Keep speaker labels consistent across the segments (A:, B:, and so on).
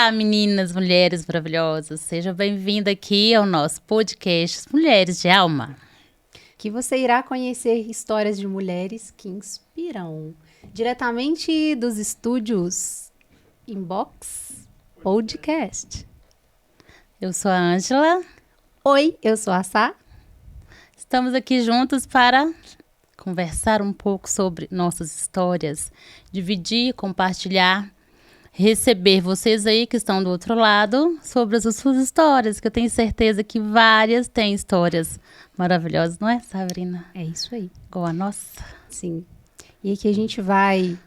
A: Olá, meninas, mulheres maravilhosas. Seja bem-vinda aqui ao nosso podcast Mulheres de Alma.
B: Que você irá conhecer histórias de mulheres que inspiram. Diretamente dos estúdios Inbox Podcast.
A: Eu sou a Ângela.
B: Oi, eu sou a Sá.
A: Estamos aqui juntos para conversar um pouco sobre nossas histórias, dividir, compartilhar, receber vocês aí que estão do outro lado sobre as suas histórias, que eu tenho certeza que várias têm histórias maravilhosas, não é, Sabrina?
B: É isso aí.
A: Igual a nossa.
B: Sim. E aqui a gente vai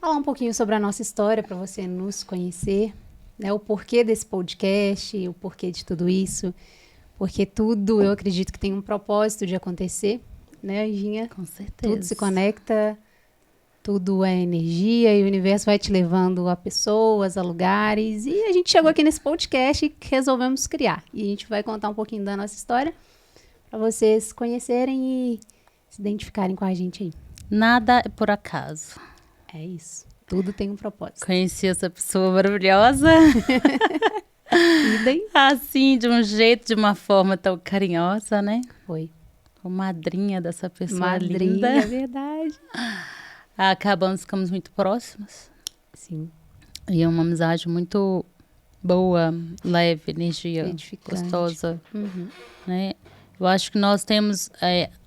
B: falar um pouquinho sobre a nossa história para você nos conhecer, né? O porquê desse podcast, o porquê de tudo isso, porque tudo eu acredito que tem um propósito de acontecer, né, Anjinha?
A: Com certeza.
B: Tudo se conecta. Tudo é energia e o universo vai te levando a pessoas, a lugares. E a gente chegou aqui nesse podcast e resolvemos criar. E a gente vai contar um pouquinho da nossa história para vocês conhecerem e se identificarem com a gente aí.
A: Nada é por acaso.
B: É isso. Tudo tem um propósito.
A: Conheci essa pessoa maravilhosa.
B: Idem.
A: Assim, de um jeito, de uma forma tão carinhosa, né?
B: Foi.
A: A madrinha dessa pessoa
B: Madrinha,
A: linda.
B: é verdade.
A: Acabamos, ficamos muito próximas.
B: Sim.
A: E é uma amizade muito boa, leve, energia
B: Edificante.
A: gostosa,
B: Uhum.
A: né? Eu acho que nós temos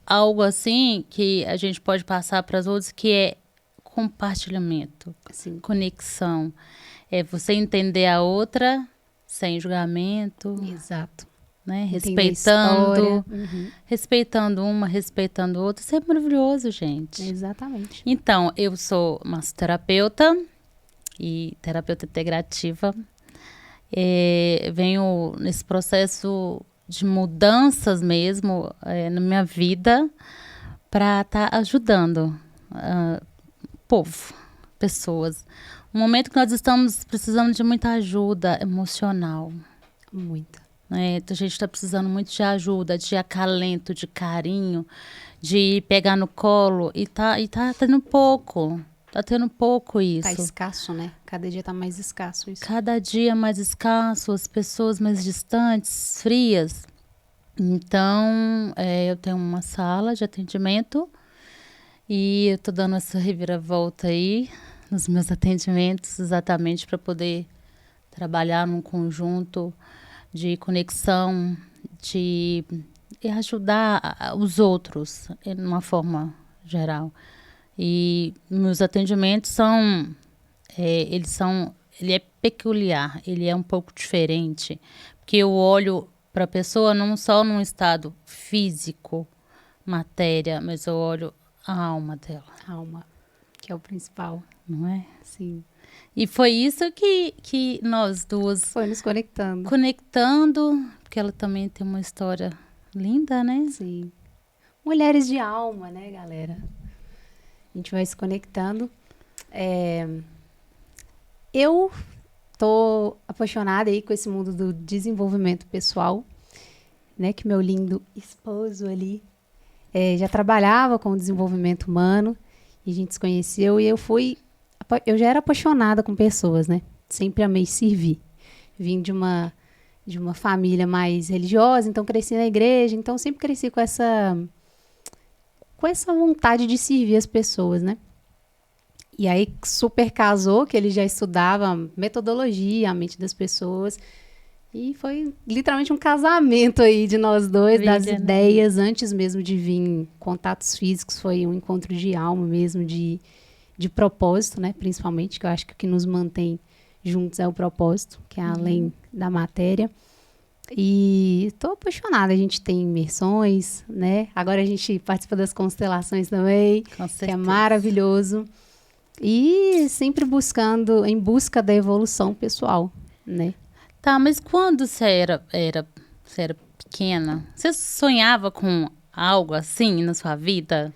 A: algo assim que a gente pode passar para as outras, que é compartilhamento,
B: Sim.
A: conexão. É você entender a outra sem julgamento,
B: Exato.
A: né?
B: Entender a
A: Respeitando,
B: história. Uhum.
A: respeitando uma, respeitando outra. Isso é maravilhoso, gente.
B: Exatamente.
A: Então, eu sou massoterapeuta e terapeuta integrativa. Venho nesse processo de mudanças mesmo na minha vida para estar ajudando o povo, pessoas. Um momento que nós estamos precisando de muita ajuda emocional.
B: Muita.
A: Né? A gente está precisando muito de ajuda, de acalento, de carinho, de pegar no colo e tá tendo pouco. Tá tendo pouco isso.
B: Tá escasso, né? Cada dia tá mais escasso isso.
A: Cada dia mais escasso, as pessoas mais distantes, frias. Então, eu tenho uma sala de atendimento e eu tô dando essa reviravolta aí nos meus atendimentos, exatamente para poder trabalhar num conjunto de conexão, de ajudar os outros, de uma forma geral. E meus atendimentos ele é peculiar, ele é um pouco diferente, porque eu olho para a pessoa não só num estado físico, matéria, mas eu olho a alma dela.
B: Alma, que é o principal.
A: Não é?
B: Sim.
A: E foi isso que nós duas
B: Foi nos conectando.
A: conectando, porque ela também tem uma história linda, né?
B: Sim. Mulheres de alma, né, galera? A gente vai se conectando. Eu tô apaixonada aí com esse mundo do desenvolvimento pessoal, né? Que meu lindo esposo ali já trabalhava com o desenvolvimento humano e a gente se conheceu e eu já era apaixonada com pessoas, né? Sempre amei servir. Vim de uma família mais religiosa, então cresci na igreja, então sempre cresci com essa vontade de servir as pessoas, né? E aí super casou, que ele já estudava metodologia, a mente das pessoas. E foi literalmente um casamento aí de nós dois, das ideias, antes mesmo de vir contatos físicos, foi um encontro de alma mesmo, de propósito, né? Principalmente, que eu acho que o que nos mantém juntos é o propósito, que é além da matéria. E estou apaixonada, a gente tem imersões, né? Agora a gente participa das constelações também, que é maravilhoso. E sempre em busca da evolução pessoal, né?
A: Tá, mas quando você era pequena, você sonhava com algo assim na sua vida?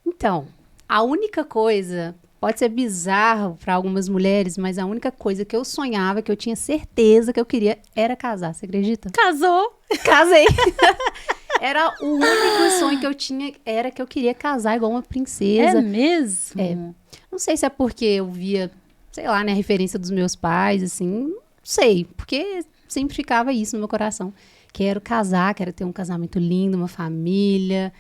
B: Então, a única coisa, pode ser bizarro para algumas mulheres, mas a única coisa que eu sonhava, que eu tinha certeza que eu queria, era casar. Você acredita?
A: Casou!
B: Casei! Era o único sonho que eu tinha, era que eu queria casar igual uma princesa.
A: É mesmo?
B: Não sei se é porque eu via, sei lá, né, a referência dos meus pais, assim, sei, porque sempre ficava isso no meu coração. Quero casar, quero ter um casamento lindo, uma família,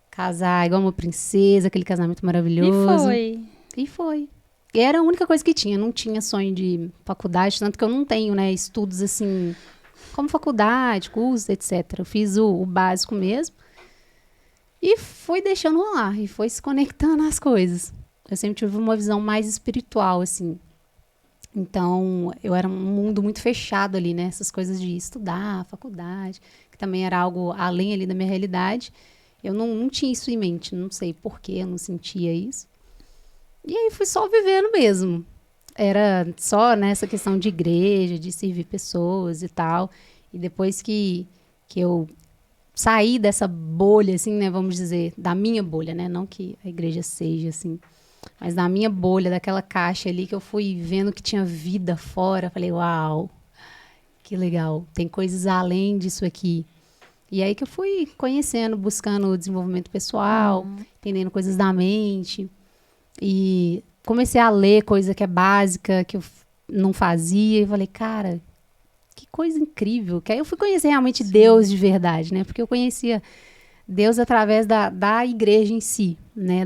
B: casar igual uma princesa, aquele casamento
A: E
B: maravilhoso.
A: foi.
B: E foi. E era a única coisa que tinha. Não tinha sonho de faculdade, tanto que eu não tenho, né, estudos assim, como faculdade, cursos, etc. Eu fiz o básico mesmo. E fui deixando rolar. E foi se conectando às coisas. Eu sempre tive uma visão mais espiritual, assim. Então, eu era um mundo muito fechado ali, né? Essas coisas de estudar, faculdade, que também era algo além ali da minha realidade. Eu não tinha isso em mente. Não sei por que eu não sentia isso. E aí fui só vivendo mesmo. Era só nessa questão de igreja, de servir pessoas e tal. E depois que eu saí dessa bolha, assim, né? Vamos dizer, da minha bolha, né? Não que a igreja seja assim, mas da minha bolha, daquela caixa ali que eu fui vendo que tinha vida fora. Falei, uau, que legal. Tem coisas além disso aqui. E aí que eu fui conhecendo, buscando o desenvolvimento pessoal, entendendo coisas da mente. E comecei a ler coisa que é básica, que eu não fazia. E falei, cara, que coisa incrível. Que aí eu fui conhecer realmente Deus de verdade, né? Porque eu conhecia Deus através da igreja em si, né?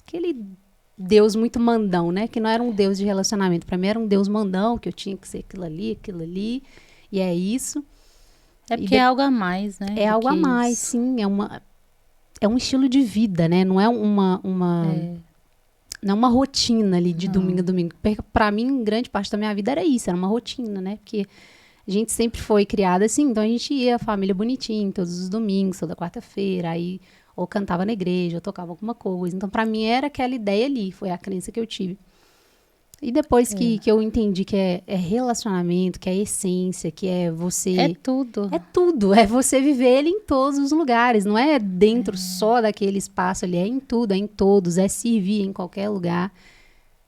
B: Aquele Deus muito mandão, né? Que não era um Deus de relacionamento. Para mim era um Deus mandão, que eu tinha que ser aquilo ali. E é isso.
A: É porque é algo a mais, né?
B: É
A: do
B: algo
A: que
B: a mais,
A: isso.
B: sim. É um estilo de vida, né? Não é não é uma rotina ali de domingo a domingo. Para mim, grande parte da minha vida era isso, era uma rotina, né? Porque a gente sempre foi criada assim, então a gente ia, família bonitinha, todos os domingos, toda quarta-feira, aí ou cantava na igreja, ou tocava alguma coisa. Então, para mim, era aquela ideia ali, foi a crença que eu tive. E depois que eu entendi que é relacionamento, que é essência, que é você...
A: É tudo.
B: É tudo, é você viver ele em todos os lugares, não é dentro só daquele espaço ali, é em tudo, é em todos, é servir em qualquer lugar.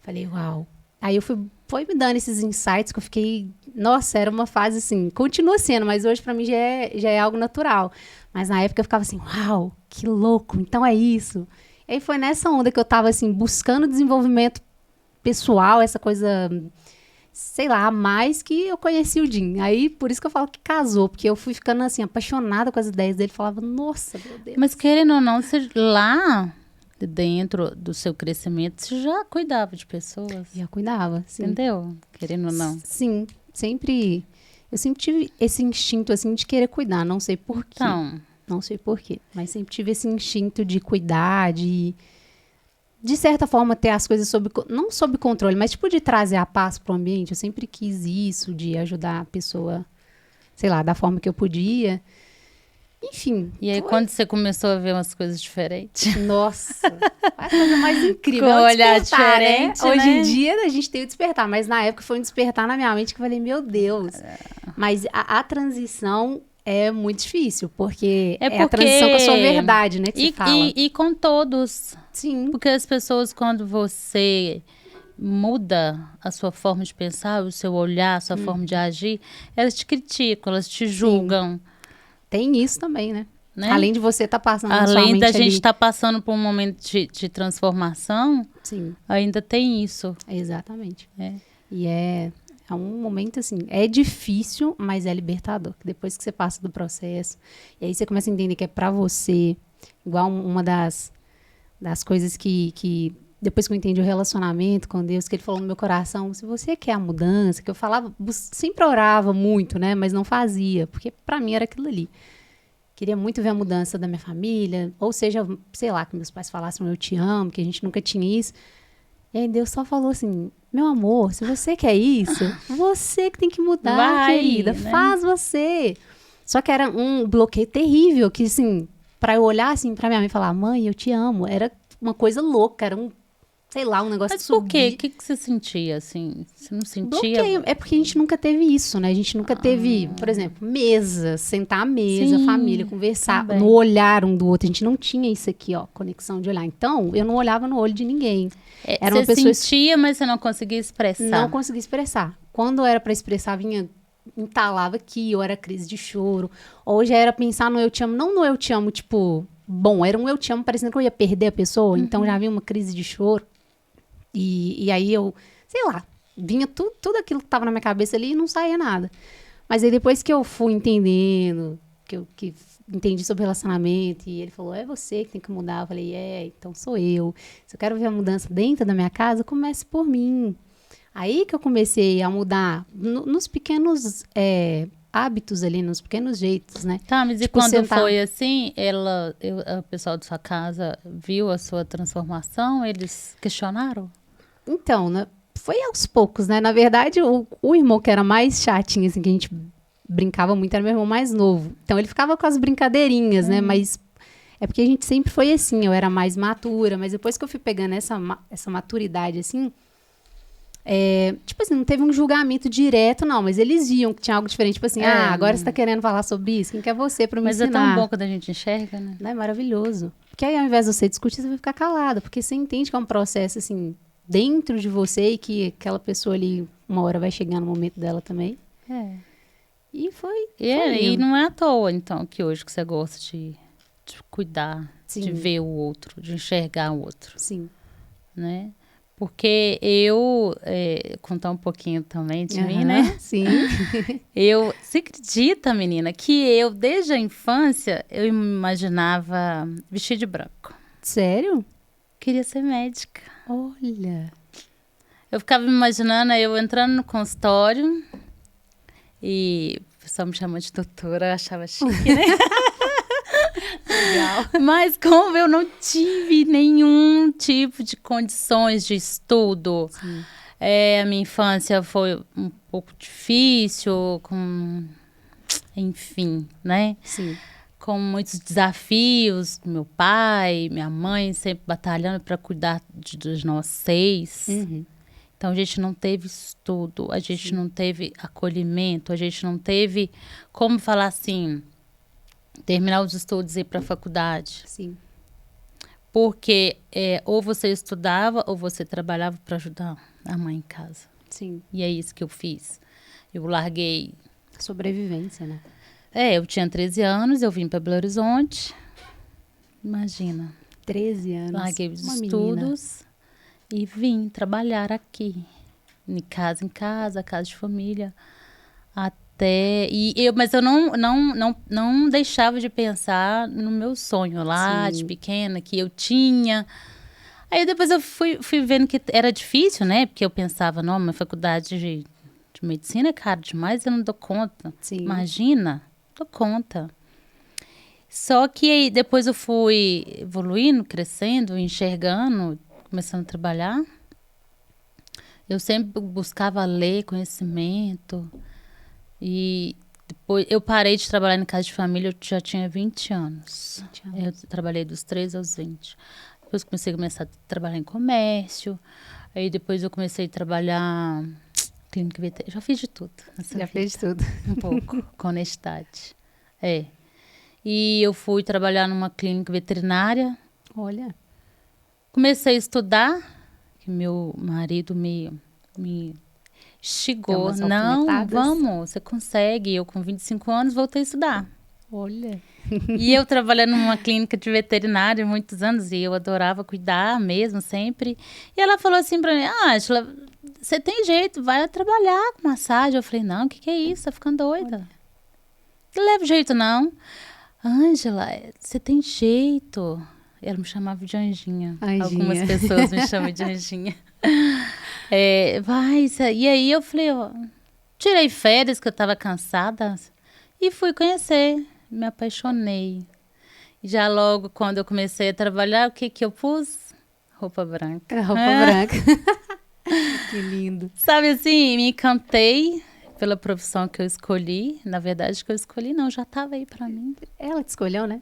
B: Falei, uau. Aí foi me dando esses insights que eu fiquei, nossa, era uma fase assim, continua sendo, mas hoje pra mim já é algo natural. Mas na época eu ficava assim, uau, que louco, então é isso. E aí foi nessa onda que eu tava assim, buscando desenvolvimento pessoal, essa coisa, sei lá, a mais que eu conheci o Jim. Aí, por isso que eu falo que casou, porque eu fui ficando assim, apaixonada com as ideias dele, falava, nossa, meu Deus.
A: Mas querendo ou não, você lá dentro do seu crescimento, você já cuidava de pessoas.
B: Já cuidava, sim.
A: Entendeu? Querendo ou não.
B: Sim, eu sempre tive esse instinto, assim, de querer cuidar, não sei por quê.
A: Então,
B: Não sei por quê, mas sempre tive esse instinto de cuidar, de certa forma, ter as coisas não sob controle, mas tipo de trazer a paz para o ambiente. Eu sempre quis isso, de ajudar a pessoa, sei lá, da forma que eu podia. Enfim.
A: e aí quando você começou a ver umas coisas diferentes?
B: Nossa, a coisa mais incrível.
A: Com
B: É o
A: olhar
B: despertar,
A: diferente,
B: né? Hoje
A: né?
B: em dia a gente tem o despertar, mas na época foi um despertar na minha mente que eu falei, meu Deus. Mas a transição é muito difícil, porque
A: É
B: a transição com a sua
A: porque-
B: verdade, né? Que se fala.
A: E com todos.
B: Sim.
A: Porque as pessoas, quando você muda a sua forma de pensar, o seu olhar, a sua forma de agir, elas te criticam, elas te julgam,
B: Tem isso também, né?
A: né?
B: Além de você estar passando na sua
A: Além
B: mente
A: da gente
B: ali.
A: estar passando por um momento de transformação,
B: Sim,
A: ainda tem isso.
B: exatamente.
A: É.
B: E é um momento assim, é difícil, mas é libertador. Depois que você passa do processo, e aí você começa a entender que é pra você, igual uma das coisas que depois que eu entendi o relacionamento com Deus, que ele falou no meu coração, se você quer a mudança, que eu falava, sempre orava muito, né, mas não fazia, porque pra mim era aquilo ali. Queria muito ver a mudança da minha família, ou seja, sei lá, que meus pais falassem eu te amo, que a gente nunca tinha isso. E aí Deus só falou assim, meu amor, se você quer isso, você que tem que mudar,
A: Vai,
B: querida,
A: né?
B: faz você. Só que era um bloqueio terrível, que assim, pra eu olhar assim pra minha mãe e falar, mãe, eu te amo, era uma coisa louca, era sei lá, um negócio
A: Mas por quê?
B: subir.
A: O que você sentia, assim? Você não sentia?
B: Bloqueio. É porque a gente nunca teve isso, né? A gente nunca teve, por exemplo, mesa, sentar à mesa,
A: Sim,
B: família, conversar,
A: também.
B: no olhar um do outro. A gente não tinha isso aqui, ó, conexão de olhar. Então, eu não olhava no olho de ninguém. Era uma
A: Você
B: pessoa
A: sentia, mas você não conseguia expressar.
B: não conseguia expressar. Quando era pra expressar, vinha, entalava aqui, ou era crise de choro, ou já era pensar no eu te amo, não no eu te amo, tipo, bom, era um eu te amo parecendo que eu ia perder a pessoa, então já vinha uma crise de choro. E aí eu, sei lá, vinha tudo aquilo que tava na minha cabeça ali e não saía nada. Mas aí depois que eu fui entendendo, que entendi sobre relacionamento, e ele falou, é você que tem que mudar. Eu falei, então sou eu. Se eu quero ver a mudança dentro da minha casa, comece por mim. Aí que eu comecei a mudar nos pequenos hábitos ali, nos pequenos jeitos, né?
A: Tá, mas e
B: Tipo,
A: quando
B: sentar.
A: foi assim, o pessoal da sua casa viu a sua transformação? Eles questionaram?
B: Então, né, foi aos poucos, né? Na verdade, o irmão que era mais chatinho, assim, que a gente brincava muito, era meu irmão mais novo. Então, ele ficava com as brincadeirinhas, né? Mas é porque a gente sempre foi assim, eu era mais matura. Mas depois que eu fui pegando essa maturidade, assim, tipo assim, não teve um julgamento direto, não. Mas eles viam que tinha algo diferente. Tipo assim, agora você tá querendo falar sobre isso? Quem que é você pra me
A: Mas
B: ensinar?
A: é tão bom quando a gente enxerga, né?
B: Não é maravilhoso. Porque aí, ao invés de você discutir, você vai ficar calada. Porque você entende que é um processo, assim, dentro de você e que aquela pessoa ali, uma hora vai chegar no momento dela também.
A: É.
B: E foi
A: E
B: lindo.
A: não é à toa, então, que hoje que você gosta de cuidar,
B: Sim.
A: de ver o outro, de enxergar o outro,
B: Sim.
A: né? Porque contar um pouquinho também de mim,
B: Aham,
A: né?
B: sim.
A: Você acredita, menina, que eu, desde a infância, eu me imaginava vestir de branco.
B: Sério?
A: Queria ser médica.
B: Olha.
A: Eu ficava me imaginando eu entrando no consultório e o pessoal me chamando de doutora, eu achava chique, né?
B: Legal.
A: Mas como eu não tive nenhum tipo de condições de estudo, a minha infância foi um pouco difícil, enfim, né?
B: Sim.
A: Com muitos desafios, meu pai, minha mãe sempre batalhando para cuidar dos nós 6.
B: Uhum.
A: Então a gente não teve estudo, a gente não teve acolhimento, a gente não teve como falar assim, terminar os estudos e ir para a faculdade.
B: Sim.
A: Porque ou você estudava ou você trabalhava para ajudar a mãe em casa.
B: Sim.
A: E é isso que eu fiz. Eu larguei.
B: Sobrevivência, né?
A: Eu tinha 13 anos, eu vim para Belo Horizonte. Imagina.
B: 13 anos.
A: Larguei os
B: Uma menina.
A: estudos e vim trabalhar aqui. Em casa de família. Mas eu não deixava de pensar no meu sonho lá, de
B: Sim.
A: pequena, que eu tinha. Aí depois eu fui vendo que era difícil, né? Porque eu pensava, não, minha faculdade de medicina é caro demais, eu não dou conta.
B: Sim.
A: Imagina, dou conta. Só que aí depois eu fui evoluindo, crescendo, enxergando, começando a trabalhar. Eu sempre buscava ler conhecimento. E depois eu parei de trabalhar em casa de família, eu já tinha 20 anos.
B: 20 anos.
A: Eu trabalhei dos 13 aos 20. Depois comecei a trabalhar em comércio. Aí depois eu comecei a trabalhar clínica veterinária. Já fiz de tudo.
B: Já fez tudo.
A: Um pouco, com honestidade. E eu fui trabalhar numa clínica veterinária.
B: Olha.
A: Comecei a estudar, que meu marido me instigou.
B: Umas
A: Não,
B: alfinetadas.
A: vamos, você consegue. Eu, com 25 anos, voltei a estudar.
B: Olha.
A: E eu trabalhando numa clínica de veterinária há muitos anos, e eu adorava cuidar mesmo, sempre. E ela falou assim pra mim, Ângela, você tem jeito, vai trabalhar com massagem. Eu falei, não, o que é isso? Tá ficando doida. Não leva jeito, não. Ângela, você tem jeito. Ela me chamava de Anjinha.
B: Anjinha.
A: Algumas pessoas me chamam de Anjinha. E aí eu falei, tirei férias, que eu tava cansada, e fui conhecer. Me apaixonei. E já logo, quando eu comecei a trabalhar, o que eu pus? Roupa branca.
B: Roupa branca. Que lindo.
A: Sabe assim, me encantei pela profissão que eu escolhi. Na verdade, que eu escolhi não, já estava aí para mim.
B: Ela te escolheu, né?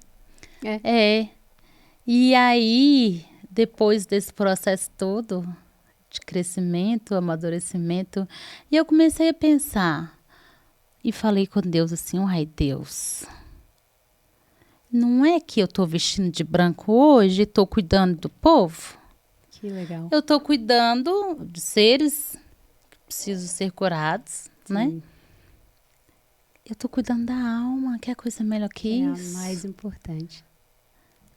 A: E aí, depois desse processo todo de crescimento, amadurecimento, e eu comecei a pensar e falei com Deus assim, Deus, não é que eu tô vestindo de branco hoje e tô cuidando do povo?
B: Que legal.
A: Eu tô cuidando de seres que precisam ser curados, né? Eu tô cuidando da alma, que é a coisa melhor que isso.
B: É a mais importante.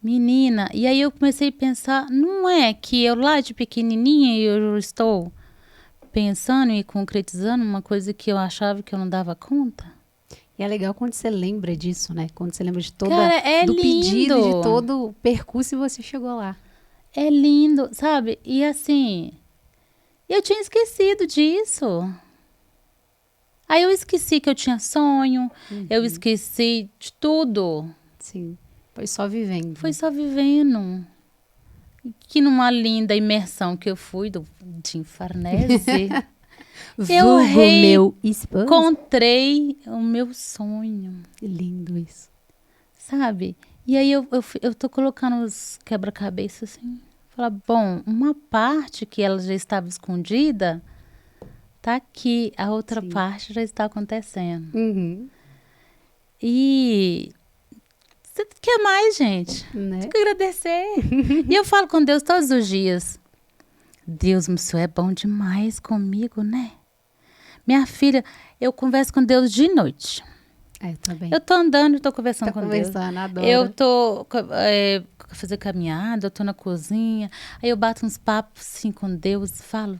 A: Menina, e aí eu comecei a pensar, não é que eu lá de pequenininha eu estou pensando e concretizando uma coisa que eu achava que eu não dava conta.
B: E é legal quando você lembra disso, né? Quando você lembra de toda
A: Cara, é
B: do pedido,
A: lindo.
B: de todo o percurso e você chegou lá.
A: É lindo, sabe? E assim, eu tinha esquecido disso. Aí eu esqueci que eu tinha sonho, eu esqueci de tudo.
B: Sim. Foi só vivendo.
A: Foi só vivendo. Que numa linda imersão que eu fui do Jim Farnese, eu
B: Vulgo meu esposo.
A: encontrei o meu sonho,
B: Que lindo isso.
A: sabe? E aí eu tô colocando os quebra-cabeças assim. Falar, bom, uma parte que ela já estava escondida tá aqui, a outra
B: Sim.
A: parte já está acontecendo.
B: Uhum.
A: E você quer mais, gente?
B: Né?
A: Tem que agradecer. E eu falo com Deus todos os dias. Deus, o Senhor é bom demais comigo, né? Minha filha, eu converso com Deus de noite.
B: Também.
A: Eu tô andando e tô conversando com Deus.
B: Adoro.
A: Eu tô fazer caminhada, eu tô na cozinha. Aí eu bato uns papos assim com Deus, falo.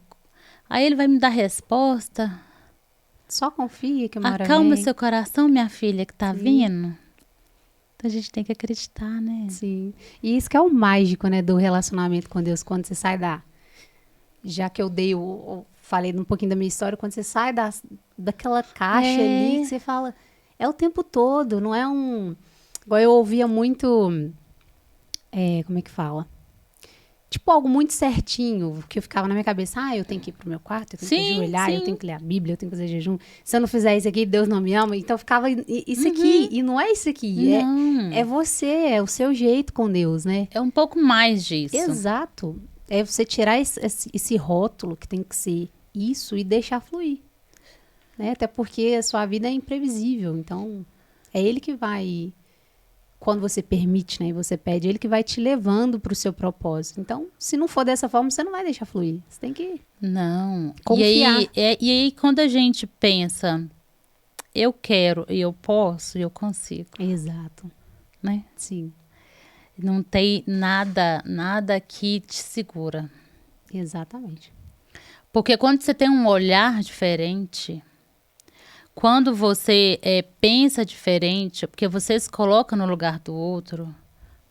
A: Aí ele vai me dar resposta.
B: Só confia que uma hora
A: Acalma
B: vem.
A: seu coração, minha filha, que tá
B: Sim.
A: vindo. Então a gente tem que acreditar, né?
B: Sim. E isso que é o mágico, né, do relacionamento com Deus, quando você sai já que eu falei um pouquinho da minha história, quando você sai daquela caixa ali, que você fala, é o tempo todo, não é igual eu ouvia muito, como é que fala? Tipo, algo muito certinho, que ficava na minha cabeça, eu tenho que ir pro meu quarto, eu tenho que ajoelhar, eu tenho que ler a Bíblia, eu tenho que fazer jejum. Se eu não fizer isso aqui, Deus não me ama. Então ficava isso aqui, e não é isso aqui.
A: Não.
B: É você, é o seu jeito com Deus, né?
A: É um pouco mais disso.
B: Exato. É você tirar esse rótulo que tem que ser isso e deixar fluir. Né? Até porque a sua vida é imprevisível. Então, é ele que vai, quando você permite, né, e você pede, ele que vai te levando para o seu propósito. Então, se não for dessa forma, você não vai deixar fluir. Você tem que confiar.
A: E aí, quando a gente pensa, eu quero, eu posso, eu consigo.
B: Exato.
A: Né?
B: Sim.
A: Não tem nada que te segura.
B: Exatamente.
A: Porque quando você tem um olhar diferente, quando você pensa diferente, porque você se coloca no lugar do outro,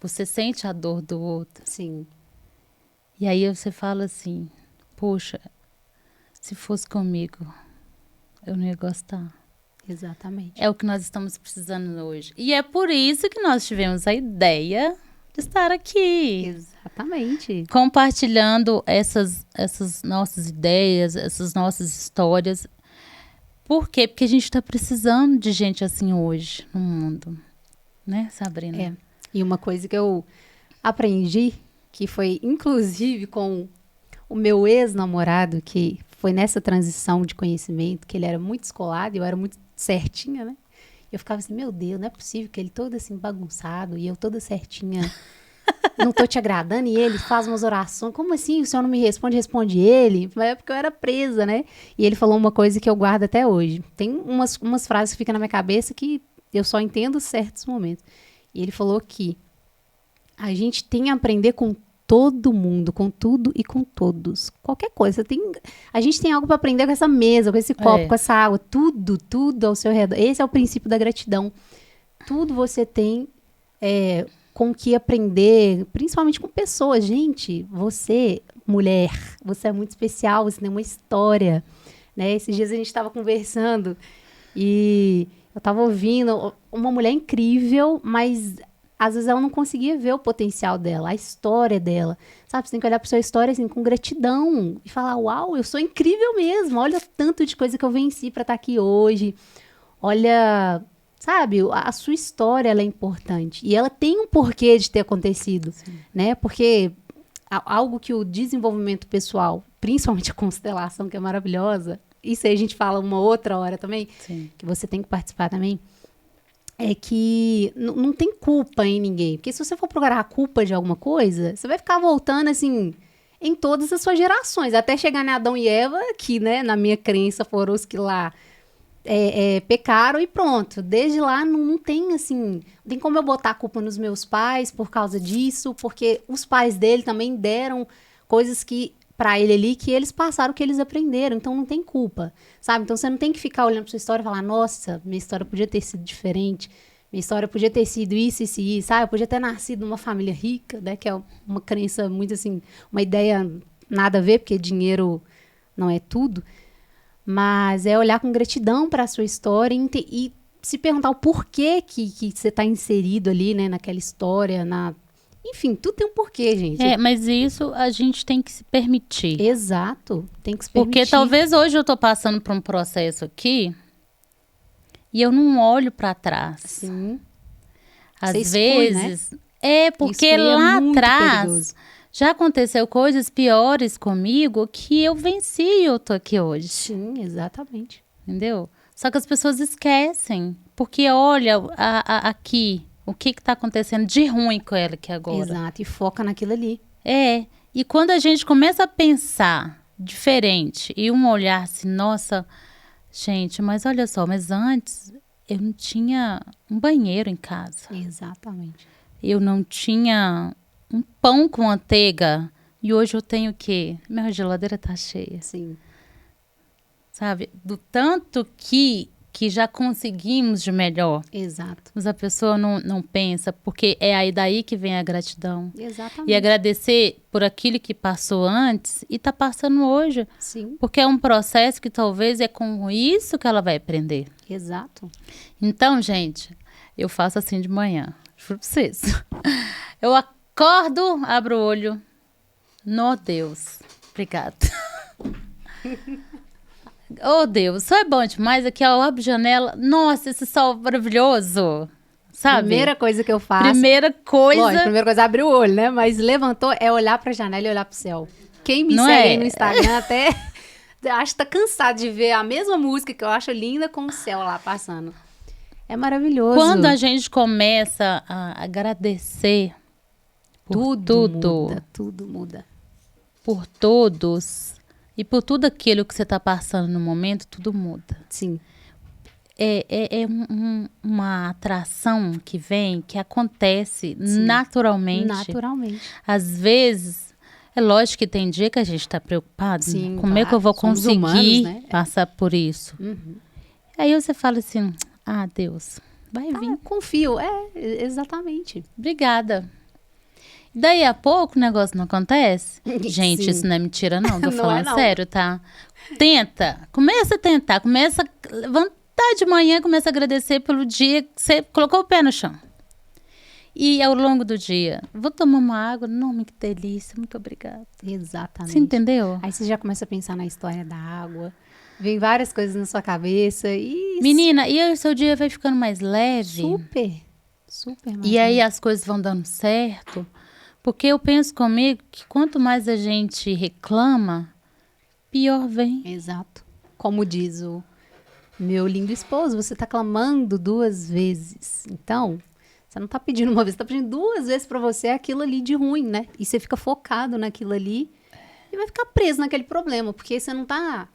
A: você sente a dor do outro.
B: Sim.
A: E aí você fala assim, poxa, se fosse comigo, eu não ia gostar.
B: Exatamente.
A: É o que nós estamos precisando hoje. E é por isso que nós tivemos a ideia de estar aqui.
B: Exatamente.
A: Compartilhando essas nossas ideias, essas nossas histórias. Por quê? Porque a gente está precisando de gente assim hoje no mundo. Né, Sabrina?
B: E uma coisa que eu aprendi, que foi inclusive com o meu ex-namorado, que foi nessa transição de conhecimento, que ele era muito descolado e eu era muito certinha, né? Eu ficava assim, meu Deus, não é possível que ele todo assim bagunçado e eu toda certinha, não tô te agradando, e ele faz umas orações, como assim? O senhor não me responde, responde ele? É porque eu era presa, né? E ele falou uma coisa que eu guardo até hoje. Tem umas frases que ficam na minha cabeça que eu só entendo certos momentos. E ele falou que a gente tem que aprender com todo mundo, com tudo e com todos. Qualquer coisa. A gente tem algo para aprender com essa mesa, com esse copo, com essa água. Tudo ao seu redor. Esse é o princípio da gratidão. Tudo você tem com o que aprender, principalmente com pessoas. Gente, você, mulher, você é muito especial, você tem uma história. Né? Esses dias a gente estava conversando e eu estava ouvindo uma mulher incrível, mas às vezes ela não conseguia ver o potencial dela, a história dela. Sabe, você tem que olhar para sua história assim, com gratidão e falar, uau, eu sou incrível mesmo, olha o tanto de coisa que eu venci para estar aqui hoje. Olha, sabe, a sua história ela é importante e ela tem um porquê de ter acontecido, né? Porque algo que o desenvolvimento pessoal, principalmente a constelação, que é maravilhosa, isso aí a gente fala uma outra hora também, que você tem que participar também, é que não tem culpa em ninguém. Porque se você for procurar a culpa de alguma coisa, você vai ficar voltando, assim, em todas as suas gerações. Até chegar em Adão e Eva, que, né, na minha crença, foram os que lá pecaram e pronto. Desde lá, não tem, assim... Não tem como eu botar a culpa nos meus pais por causa disso, porque os pais dele também deram coisas que pra ele ali que eles passaram o que eles aprenderam, então não tem culpa, sabe? Então você não tem que ficar olhando pra sua história e falar, nossa, minha história podia ter sido diferente, minha história podia ter sido isso, isso e isso, eu podia ter nascido numa família rica, né? Que é uma crença muito assim, uma ideia nada a ver, porque dinheiro não é tudo, mas é olhar com gratidão para a sua história e se perguntar o porquê que você está inserido ali, né, naquela história, enfim, tudo tem um porquê, gente.
A: Mas isso a gente tem que se permitir.
B: Exato, tem que se permitir.
A: Porque talvez hoje eu tô passando por um processo aqui e eu não olho para trás.
B: Sim.
A: Às
B: Você exclui,
A: vezes, né? Porque
B: Excluir
A: lá
B: muito
A: atrás
B: perigoso.
A: já aconteceu coisas piores comigo que eu venci e eu tô aqui hoje.
B: Sim, exatamente.
A: Entendeu? Só que as pessoas esquecem, porque olha aqui, o que está acontecendo de ruim com ela aqui agora.
B: Exato, e foca naquilo ali.
A: E quando a gente começa a pensar diferente e um olhar assim, nossa, gente, mas olha só, mas antes eu não tinha um banheiro em casa.
B: Exatamente.
A: Eu não tinha um pão com manteiga e hoje eu tenho o quê? Minha geladeira tá cheia.
B: Sim.
A: Sabe? Do tanto que já conseguimos de melhor.
B: Exato.
A: Mas a pessoa não pensa, porque é aí daí que vem a gratidão.
B: Exatamente.
A: E agradecer por aquilo que passou antes e tá passando hoje.
B: Sim.
A: Porque é um processo que talvez é com isso que ela vai aprender.
B: Exato.
A: Então, gente, eu faço assim de manhã. Juro pra vocês. Eu acordo, abro o olho. No Deus. Obrigada. Oh, Deus, só é bom demais aqui, ó, abro janela. Nossa, esse sol maravilhoso, sabe?
B: Primeira coisa que eu faço.
A: Primeira coisa...
B: Lógico, primeira coisa é abrir o olho, né? Mas levantou é olhar pra janela e olhar pro céu. Quem me segue aí no Instagram até acho que tá cansado de ver a mesma música que eu acho linda com o céu lá passando. É maravilhoso.
A: Quando a gente começa a agradecer por
B: tudo muda.
A: Por todos... E por tudo aquilo que você está passando no momento, tudo muda.
B: Sim.
A: Uma atração que vem, que acontece naturalmente.
B: Naturalmente.
A: Às vezes, é lógico que tem dia que a gente está preocupado.
B: Sim,
A: como é que eu vou conseguir
B: humanos, né?
A: passar por isso?
B: Uhum.
A: Aí você fala assim, Deus, vai vir.
B: Eu confio. Exatamente.
A: Obrigada. Daí a pouco o negócio não acontece? Gente,
B: Sim.
A: isso não é mentira não, tô
B: Não
A: falando
B: é, não.
A: sério, tá? Começa a tentar, começa a levantar de manhã, começa a agradecer pelo dia que você colocou o pé no chão. E ao longo do dia, vou tomar uma água, não, que delícia, muito obrigada.
B: Exatamente.
A: Você entendeu?
B: Aí você já começa a pensar na história da água, vem várias coisas na sua cabeça e...
A: Menina, e aí o seu dia vai ficando mais leve.
B: Super mais
A: E aí
B: leve.
A: as coisas vão dando certo. Porque eu penso comigo que quanto mais a gente reclama, pior vem.
B: Exato. Como diz o meu lindo esposo, você tá clamando 2 vezes. Então, você não tá pedindo uma vez, você tá pedindo 2 vezes pra você aquilo ali de ruim, né? E você fica focado naquilo ali e vai ficar preso naquele problema, porque você não tá...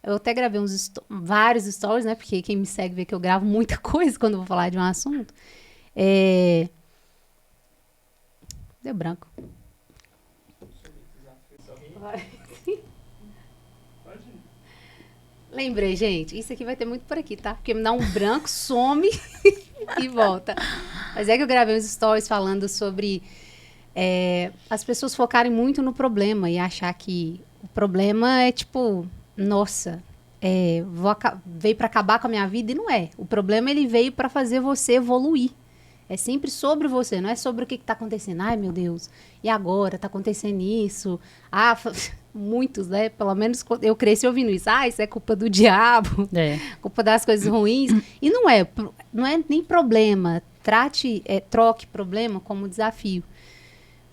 B: Eu até gravei vários stories, né? Porque quem me segue vê que eu gravo muita coisa quando eu vou falar de um assunto. Deu branco. Lembrei, gente. Isso aqui vai ter muito por aqui, tá? Porque me dá um branco, some e volta. Mas é que eu gravei uns stories falando sobre as pessoas focarem muito no problema e achar que o problema é tipo, nossa, veio pra acabar com a minha vida e não é. O problema ele veio pra fazer você evoluir. É sempre sobre você, não é sobre o que tá acontecendo. Ai, meu Deus, e agora? Tá acontecendo isso? Muitos, né? Pelo menos eu cresci ouvindo isso. Isso é culpa do diabo, culpa das coisas ruins. E não é nem problema. Troque problema como desafio.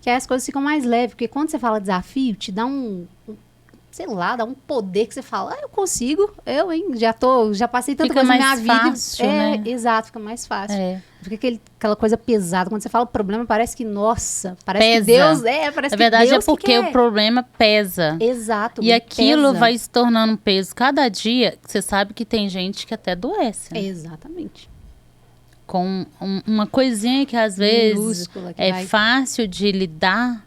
B: Que aí as coisas ficam mais leves. Porque quando você fala desafio, te dá sei lá, dá um poder que você fala, eu consigo, já passei tanta coisa na minha vida.
A: Fácil, né?
B: Exato, fica mais fácil. Fica aquela coisa pesada. Quando você fala problema, parece que, nossa, parece
A: pesa.
B: que Deus... parece
A: Na verdade,
B: que Deus
A: é porque o problema pesa.
B: Exato.
A: E aquilo
B: pesa.
A: vai se tornando um peso. Cada dia, você sabe que tem gente que até adoece. Né?
B: Exatamente.
A: Com uma coisinha que às vezes
B: minúscula,
A: fácil de lidar.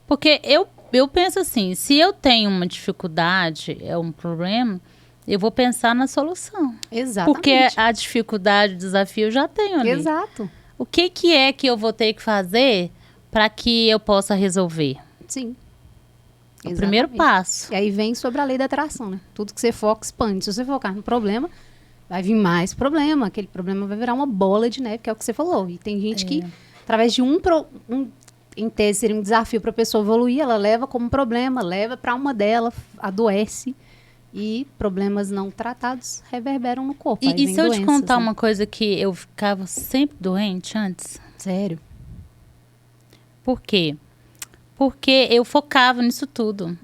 A: Porque eu eu penso assim, se eu tenho uma dificuldade, é um problema, eu vou pensar na solução.
B: Exatamente.
A: Porque a dificuldade, o desafio eu já tenho ali.
B: Exato.
A: O que é que eu vou ter que fazer para que eu possa resolver?
B: Sim.
A: O primeiro passo.
B: E aí vem sobre a lei da atração, né? Tudo que você foca, expande. Se você focar no problema, vai vir mais problema. Aquele problema vai virar uma bola de neve, que é o que você falou. E tem gente que, através de em tese, seria um desafio para a pessoa evoluir, ela leva como problema, leva para uma dela, adoece. E problemas não tratados reverberam no corpo.
A: E se eu te contar,
B: né?
A: uma coisa que eu ficava sempre doente antes?
B: Sério?
A: Por quê? Porque eu focava nisso tudo.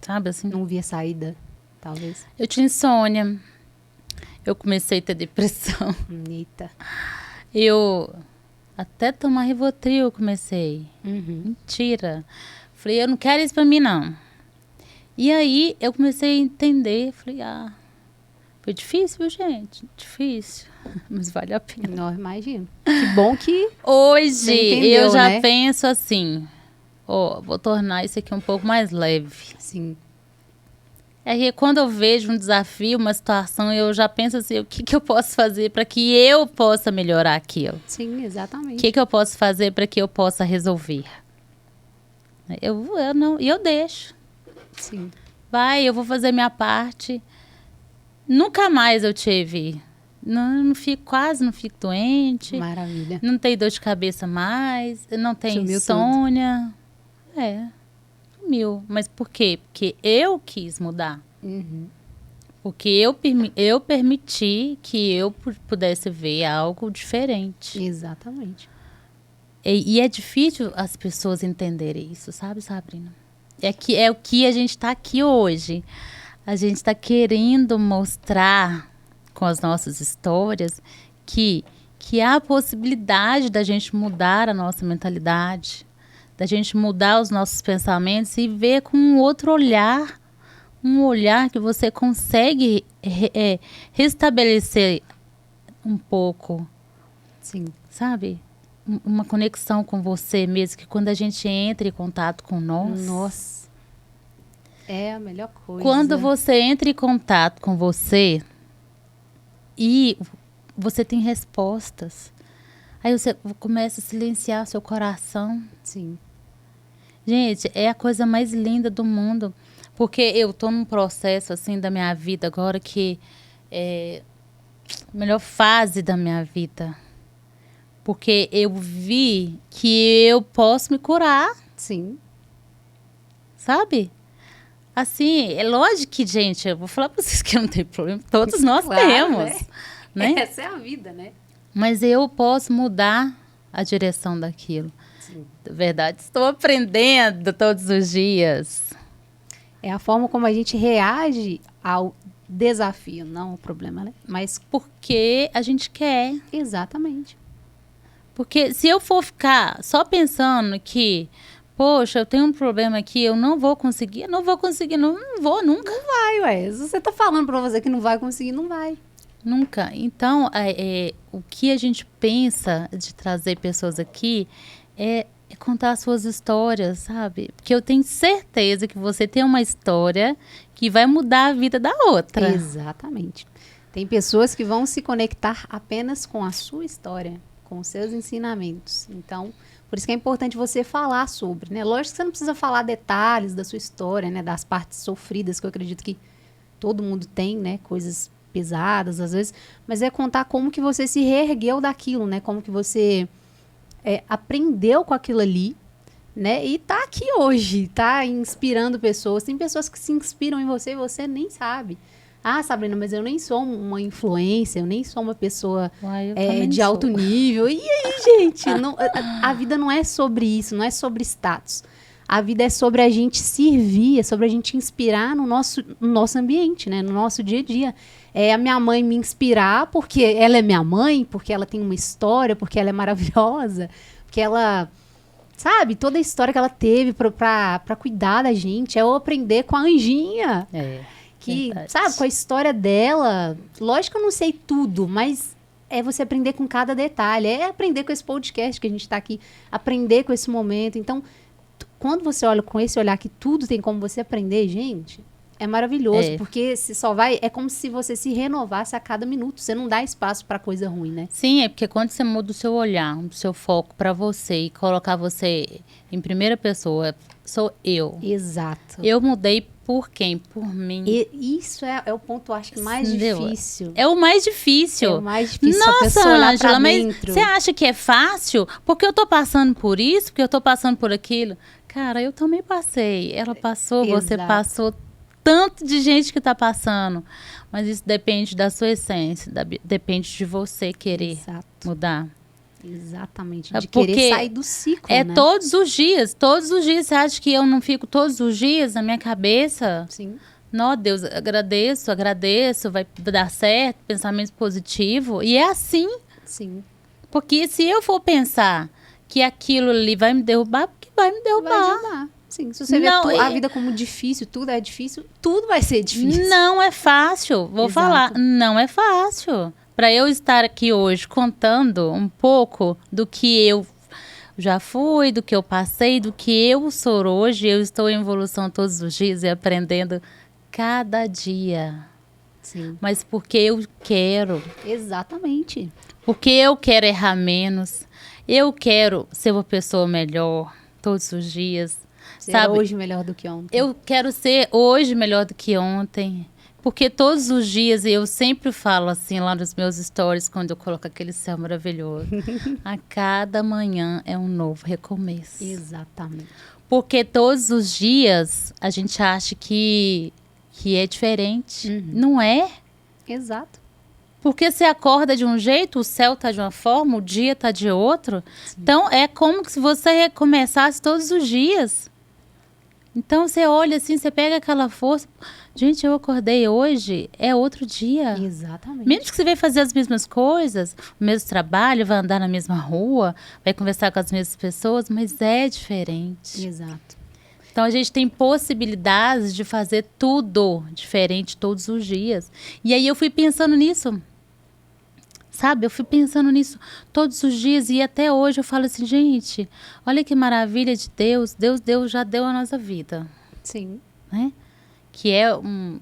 A: Sabe assim?
B: Não via saída, talvez.
A: Eu tinha insônia. Eu comecei a ter depressão.
B: Eita.
A: Eu até tomar Rivotril eu comecei. Mentira. Falei, eu não quero isso pra mim, não. E aí eu comecei a entender. Falei, foi difícil, viu, gente? Difícil. Mas vale a pena.
B: Não, imagino. Que bom que
A: hoje
B: entendeu,
A: eu já
B: né?
A: penso assim, vou tornar isso aqui um pouco mais leve.
B: Sim.
A: Aí quando eu vejo um desafio, uma situação, eu já penso assim, o que eu posso fazer para que eu possa melhorar aquilo?
B: Sim, exatamente.
A: O que eu posso fazer para que eu possa resolver? Eu deixo.
B: Sim.
A: Vai, eu vou fazer minha parte. Nunca mais eu tive. Quase não fico doente.
B: Maravilha.
A: Não tenho dor de cabeça mais. Não tenho
B: Sumiu
A: insônia. Sumiu. Mas por quê? Porque eu quis mudar. Porque eu permiti que eu pudesse ver algo diferente.
B: Exatamente.
A: E é difícil as pessoas entenderem isso, sabe, Sabrina? É o que a gente está aqui hoje. A gente está querendo mostrar com as nossas histórias que há a possibilidade da gente mudar a nossa mentalidade, da gente mudar os nossos pensamentos e ver com um outro olhar, um olhar que você consegue restabelecer um pouco,
B: Sim.
A: sabe? Uma conexão com você mesmo, que quando a gente entra em contato com nós...
B: Nossa, é a melhor coisa.
A: Quando você entra em contato com você e você tem respostas, aí você começa a silenciar seu coração.
B: Sim.
A: Gente, é a coisa mais linda do mundo, porque eu tô num processo assim da minha vida agora que é a melhor fase da minha vida. Porque eu vi que eu posso me curar.
B: Sim.
A: Sabe? Assim, é lógico que, gente, eu vou falar pra vocês que não tem problema. Todos nós
B: Claro,
A: temos. Né?
B: Essa é a vida, né?
A: Mas eu posso mudar a direção daquilo.
B: Sim.
A: Na verdade, estou aprendendo todos os dias.
B: É a forma como a gente reage ao desafio, não ao problema, né? Mas
A: Porque a gente quer.
B: exatamente.
A: Porque se eu for ficar só pensando que, poxa, eu tenho um problema aqui, eu não vou conseguir, não vou nunca.
B: Vai, ué. Se você tá falando pra você que não vai conseguir, não vai.
A: Nunca. Então, o que a gente pensa de trazer pessoas aqui é contar suas histórias, sabe? Porque eu tenho certeza que você tem uma história que vai mudar a vida da outra.
B: Exatamente. Tem pessoas que vão se conectar apenas com a sua história, com os seus ensinamentos. Então, por isso que é importante você falar sobre, né? Lógico que você não precisa falar detalhes da sua história, né? Das partes sofridas, que eu acredito que todo mundo tem, né? Coisas pesadas, às vezes. Mas é contar como que você se reergueu daquilo, né? Como que você aprendeu com aquilo ali, né? E tá aqui hoje, tá inspirando pessoas. Tem pessoas que se inspiram em você e você nem sabe. Ah, Sabrina, mas eu nem sou uma influência, eu nem sou uma pessoa de alto nível. E aí, gente? A vida não é sobre isso, não é sobre status. A vida é sobre a gente servir, é sobre a gente inspirar no nosso ambiente, né? No nosso dia a dia. É a minha mãe me inspirar porque ela é minha mãe, porque ela tem uma história, porque ela é maravilhosa, porque ela... Sabe? Toda a história que ela teve pra cuidar da gente. É eu aprender com a Anjinha. Que, verdade. Sabe, com a história dela, lógico que eu não sei tudo, mas é você aprender com cada detalhe, é aprender com esse podcast que a gente está aqui, aprender com esse momento. Então, quando você olha com esse olhar que tudo tem como você aprender, gente, é maravilhoso, porque se só vai, é como se você se renovasse a cada minuto, você não dá espaço para coisa ruim, né?
A: Sim, é porque quando você muda o seu olhar, o seu foco para você e colocar você em primeira pessoa, sou eu.
B: Exato.
A: Eu mudei por quem? Por mim.
B: E isso é o ponto, acho que mais difícil.
A: É o mais difícil.
B: É o mais difícil.
A: Nossa,
B: a pessoa olhar
A: Ângela,
B: pra
A: mas
B: dentro.
A: você acha que é fácil? Porque eu tô passando por isso, porque eu tô passando por aquilo. Cara, eu também passei. Ela passou, você
B: Exato.
A: passou. Tanto de gente que tá passando. Mas isso depende da sua essência. Depende de você querer mudar.
B: Exatamente.
A: É
B: De
A: porque
B: querer sair do ciclo, né?
A: todos os dias. Todos os dias. Você acha que eu não fico todos os dias na minha cabeça?
B: Sim.
A: Não, Deus, agradeço, vai dar certo, pensamento positivo. E é assim.
B: Sim.
A: Porque se eu for pensar que aquilo ali vai me derrubar, porque vai me derrubar.
B: Vai derrubar. Sim, se você vê a vida como difícil, tudo é difícil, tudo vai ser difícil.
A: Não é fácil, vou falar, não é fácil. Para eu estar aqui hoje contando um pouco do que eu já fui, do que eu passei, do que eu sou hoje, eu estou em evolução todos os dias e aprendendo cada dia.
B: Sim.
A: Mas porque eu quero.
B: Exatamente.
A: Porque eu quero errar menos. Eu quero ser uma pessoa melhor todos os dias.
B: Ser
A: sabe?
B: Hoje melhor do que ontem.
A: Eu quero ser hoje melhor do que ontem. Porque todos os dias, e eu sempre falo assim lá nos meus stories, quando eu coloco aquele céu maravilhoso. A cada manhã é um novo recomeço.
B: Exatamente.
A: Porque todos os dias a gente acha que é diferente.
B: Uhum.
A: Não é?
B: Exato.
A: Porque você acorda de um jeito, o céu tá de uma forma, o dia tá de outro. Sim. Então, é como se você recomeçasse todos os dias. Então, você olha assim, você pega aquela força. Gente, eu acordei hoje, é outro dia.
B: Exatamente.
A: Mesmo que você vai fazer as mesmas coisas, o mesmo trabalho, vai andar na mesma rua, vai conversar com as mesmas pessoas, mas é diferente.
B: Exato.
A: Então, a gente tem possibilidades de fazer tudo diferente todos os dias. E aí, eu fui pensando nisso. Sabe, eu fui pensando nisso todos os dias e até hoje eu falo assim, gente, olha que maravilha de Deus. Deus já deu a nossa vida.
B: Sim.
A: Né? Que é um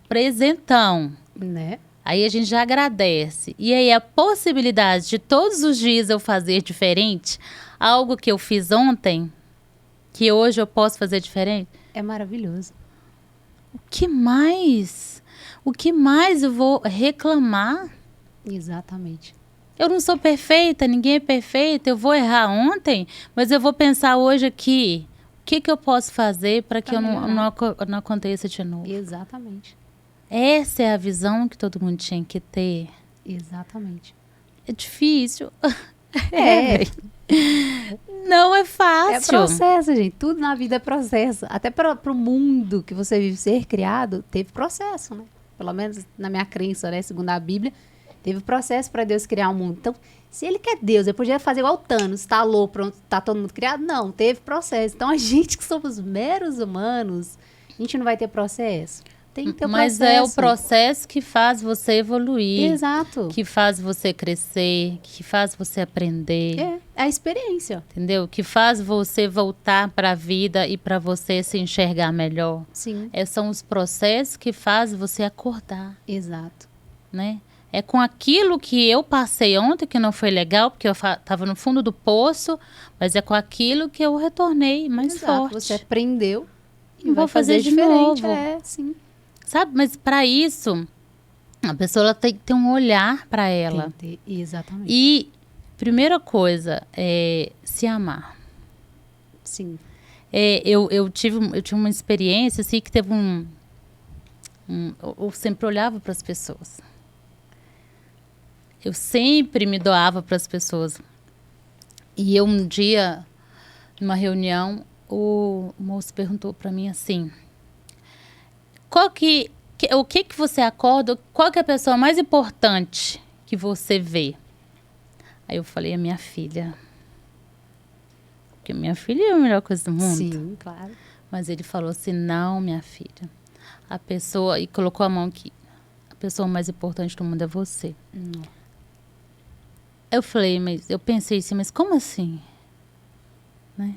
A: presentão.
B: Né?
A: Aí a gente já agradece. E aí a possibilidade de todos os dias eu fazer diferente, algo que eu fiz ontem, que hoje eu posso fazer diferente.
B: É maravilhoso.
A: O que mais? O que mais eu vou reclamar?
B: Exatamente.
A: Eu não sou perfeita, ninguém é perfeito, eu vou errar ontem, mas eu vou pensar hoje aqui, o que eu posso fazer para que eu não aconteça de novo.
B: Exatamente.
A: Essa é a visão que todo mundo tinha que ter.
B: Exatamente.
A: É difícil. Não é fácil.
B: É processo, gente. Tudo na vida é processo. Até para o mundo que você vive ser criado, teve processo, né? Pelo menos na minha crença, né? Segundo a Bíblia, teve processo para Deus criar o mundo. Então, se ele quer Deus, ele podia fazer igual o Thanos, instalou, pronto, tá todo mundo criado? Não, teve processo. Então, a gente que somos meros humanos, a gente não vai ter processo. Tem que ter
A: Mas
B: processo.
A: é o processo que faz você evoluir.
B: Exato.
A: Que faz você crescer, que faz você aprender.
B: É a experiência.
A: Entendeu? Que faz você voltar para a vida e para você se enxergar melhor.
B: Sim.
A: São os processos que fazem você acordar.
B: Exato.
A: Né? É com aquilo que eu passei ontem, que não foi legal, porque eu estava no fundo do poço, mas é com aquilo que eu retornei mais forte.
B: Você aprendeu e
A: não
B: vai
A: vou fazer
B: diferente.
A: De novo.
B: Sim.
A: Sabe? Mas para isso, a pessoa ela tem que ter um olhar para ela.
B: Tem que ter, exatamente.
A: E, primeira coisa, é se amar.
B: Sim.
A: Eu tive uma experiência assim, que teve eu sempre olhava para as pessoas. Eu sempre me doava para as pessoas. E eu, um dia, numa reunião, o moço perguntou para mim assim, o que você acorda, qual que é a pessoa mais importante que você vê? Aí eu falei, a minha filha. Porque minha filha é a melhor coisa do mundo.
B: Sim, claro.
A: Mas ele falou assim, não, minha filha. A pessoa, e colocou a mão aqui, a pessoa mais importante do mundo é você. Eu falei, eu pensei assim, mas como assim? Né?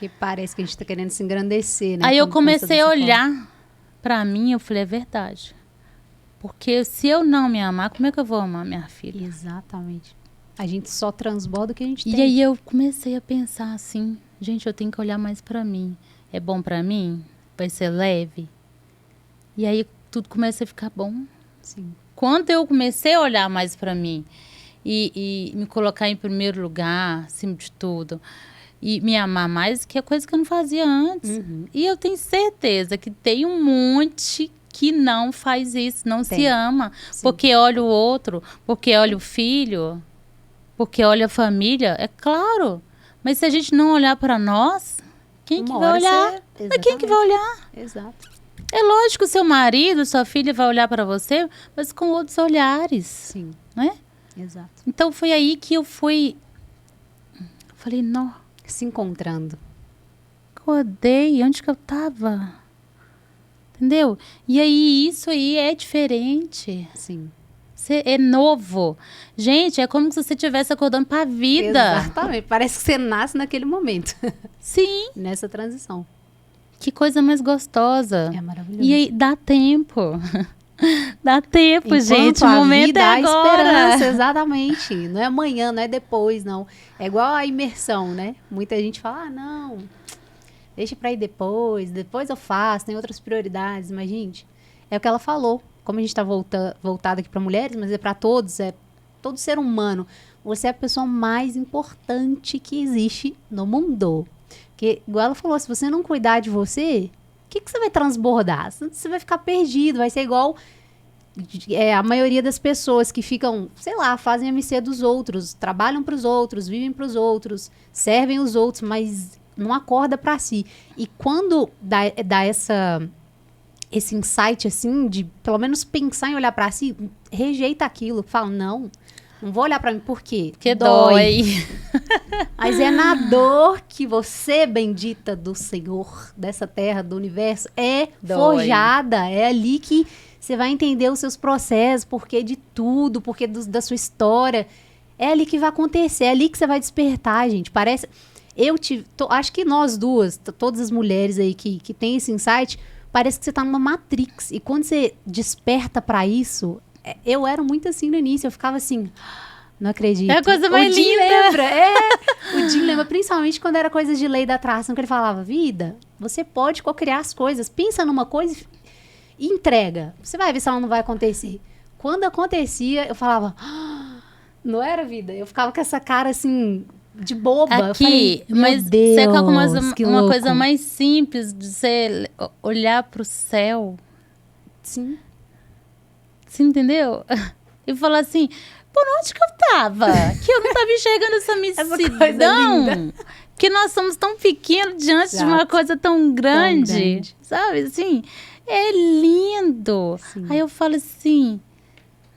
B: Porque parece que a gente tá querendo se engrandecer, né?
A: Aí eu
B: quando pensa
A: comecei a
B: dessa forma.
A: olhar pra mim, eu falei, é verdade. Porque se eu não me amar, como é que eu vou amar minha filha?
B: Exatamente. A gente só transborda o que a gente
A: E
B: tem.
A: aí eu comecei a pensar assim, gente, eu tenho que olhar mais pra mim. É bom pra mim? Vai ser leve? E aí tudo começa a ficar bom.
B: Sim.
A: Quando eu comecei a olhar mais pra mim e me colocar em primeiro lugar, acima de tudo, e me amar mais, que é coisa que eu não fazia antes.
B: Uhum.
A: E eu tenho certeza que tem um monte que não faz isso, não se
B: Tem.
A: ama,
B: Sim.
A: porque olha o outro, porque olha o filho, porque olha a família, é claro. Mas se a gente não olhar pra nós, quem
B: Uma
A: que vai
B: hora
A: olhar?
B: você-
A: Mas quem que vai olhar?
B: Exato.
A: É lógico que seu marido, sua filha vai olhar pra você, mas com outros olhares,
B: Sim.
A: né?
B: Exato.
A: Então foi aí que eu fui, falei, não,
B: Se encontrando.
A: acordei, onde que eu tava? Entendeu? E aí isso aí é diferente.
B: Sim.
A: É novo. Gente, é como se você estivesse acordando pra vida.
B: Exatamente. Parece que você nasce naquele momento.
A: Sim,
B: Nessa transição.
A: que coisa mais gostosa.
B: É maravilhoso.
A: E aí dá tempo. Dá tempo,
B: Enquanto
A: gente. O
B: a
A: momento
B: vida,
A: é
B: há
A: agora.
B: esperança, exatamente. Não é amanhã, não é depois, não. É igual a imersão, né? Muita gente fala, não, deixa pra ir depois eu faço, tem outras prioridades. Mas, gente, é o que ela falou. Como a gente tá voltado aqui pra mulheres, mas é pra todos, é todo ser humano. Você é a pessoa mais importante que existe no mundo. Porque, igual ela falou, se você não cuidar de você, o que você vai transbordar? Você vai ficar perdido, vai ser igual a maioria das pessoas que ficam, sei lá, fazem a mercê dos outros, trabalham para os outros, vivem para os outros, servem os outros, mas não acorda para si. E quando dá esse insight, assim, de pelo menos pensar em olhar para si, rejeita aquilo, fala, não vou olhar para mim, por quê?
A: Porque dói.
B: Mas é na dor que você, bendita do Senhor, dessa terra, do universo, é
A: Dói.
B: forjada. É ali que você vai entender os seus processos, porquê de tudo, porquê da sua história. É ali que vai acontecer, é ali que você vai despertar, gente. Parece... acho que nós duas, todas as mulheres aí que tem esse insight, parece que você tá numa Matrix. E quando você desperta pra isso... Eu era muito assim no início, eu ficava assim, não acredito.
A: É a coisa mais
B: o Jim
A: linda.
B: lembra, o Jim lembra, principalmente quando era coisa de lei da atração, que ele falava, vida, você pode cocriar as coisas, pensa numa coisa e entrega. Você vai ver se ela não vai acontecer. Quando acontecia, eu falava, não era vida? Eu ficava com essa cara assim, de boba. Eu
A: Aqui,
B: falei, meu
A: mas
B: Deus,
A: você coloca
B: que
A: uma
B: louco.
A: coisa mais simples de você olhar pro céu.
B: Sim.
A: Você entendeu? E falar assim, por onde que eu tava? Que eu não tava enxergando essa imensidão. Que nós somos tão pequenos diante de uma coisa tão grande. Sabe, assim? É lindo.
B: Sim.
A: Aí eu falo assim,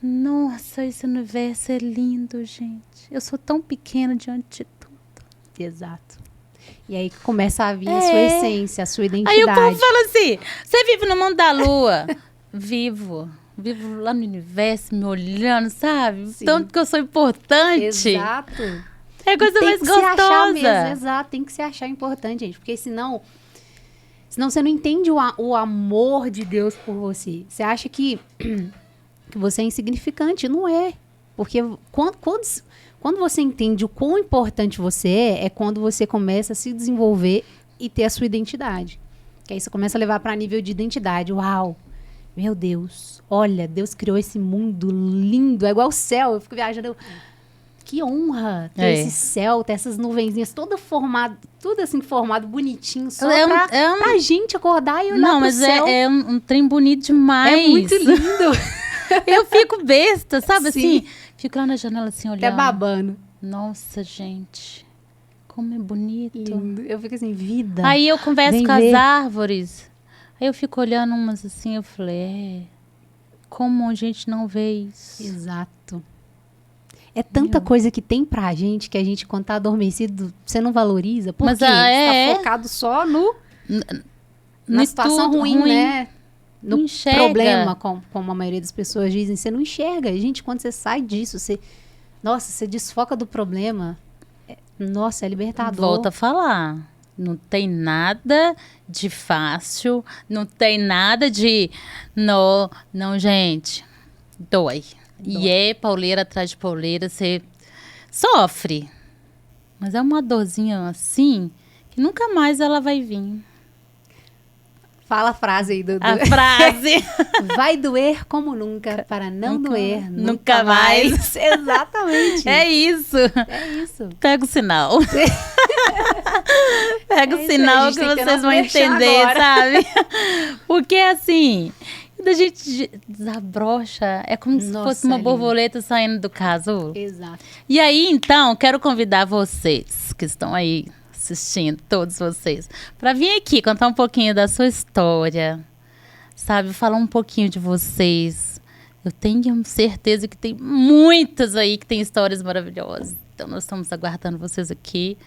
A: nossa, esse universo é lindo, gente. Eu sou tão pequena diante de tudo.
B: Exato. E aí começa a vir a sua essência, a sua identidade.
A: Aí o povo fala assim, você vive no mundo da lua? Vivo lá no universo, me olhando, sabe?
B: Sim.
A: Tanto que eu sou importante.
B: Exato.
A: É a coisa mais
B: Tem que se achar
A: gostosa.
B: mesmo, exato. Tem que se achar importante, gente. Porque senão você não entende o amor de Deus por você. Você acha que você é insignificante. Não é. Porque quando você entende o quão importante você é quando você começa a se desenvolver e ter a sua identidade. Que aí você começa a levar para nível de identidade. Uau! Meu Deus, olha, Deus criou esse mundo lindo, é igual o céu, eu fico viajando, que honra ter esse céu, ter essas nuvenzinhas, tudo assim formado, bonitinho, só pra gente acordar e olhar pro céu.
A: Não, mas é um trem bonito demais.
B: É muito lindo.
A: Eu fico besta, sabe
B: Sim.
A: assim? Fico lá na janela assim, olhando.
B: Até babando.
A: Nossa, gente, como é bonito.
B: Lindo. Eu fico assim, vida.
A: Aí eu converso com as árvores. Aí eu fico olhando umas assim, eu falei, como a gente não vê isso?
B: Exato. É tanta coisa que tem pra gente, que a gente, quando tá adormecido, você não valoriza. Por quê? Você tá focado só na situação ruim, né? No
A: enxerga.
B: Problema, como a maioria das pessoas dizem. Você não enxerga. Gente, quando você sai disso, você desfoca do problema. Nossa, é libertador.
A: Volta a falar. Não tem nada de fácil, não tem nada de... Não, não, gente, dói. E é pauleira atrás de pauleira, você sofre. Mas é uma dorzinha assim, que nunca mais ela vai vir.
B: Fala a frase aí, Dudu.
A: A frase.
B: Vai doer como nunca, para não doer
A: nunca mais.
B: Exatamente.
A: É isso.
B: É isso.
A: Pega o sinal. Pega o sinal que vocês vão entender,
B: agora.
A: sabe? Porque assim, quando a gente desabrocha, é como se fosse uma borboleta saindo do casulo.
B: Exato.
A: E aí, então, quero convidar vocês que estão aí assistindo, todos vocês, para vir aqui contar um pouquinho da sua história, sabe? Falar um pouquinho de vocês. Eu tenho certeza que tem muitas aí que tem histórias maravilhosas. Então, nós estamos aguardando vocês aqui.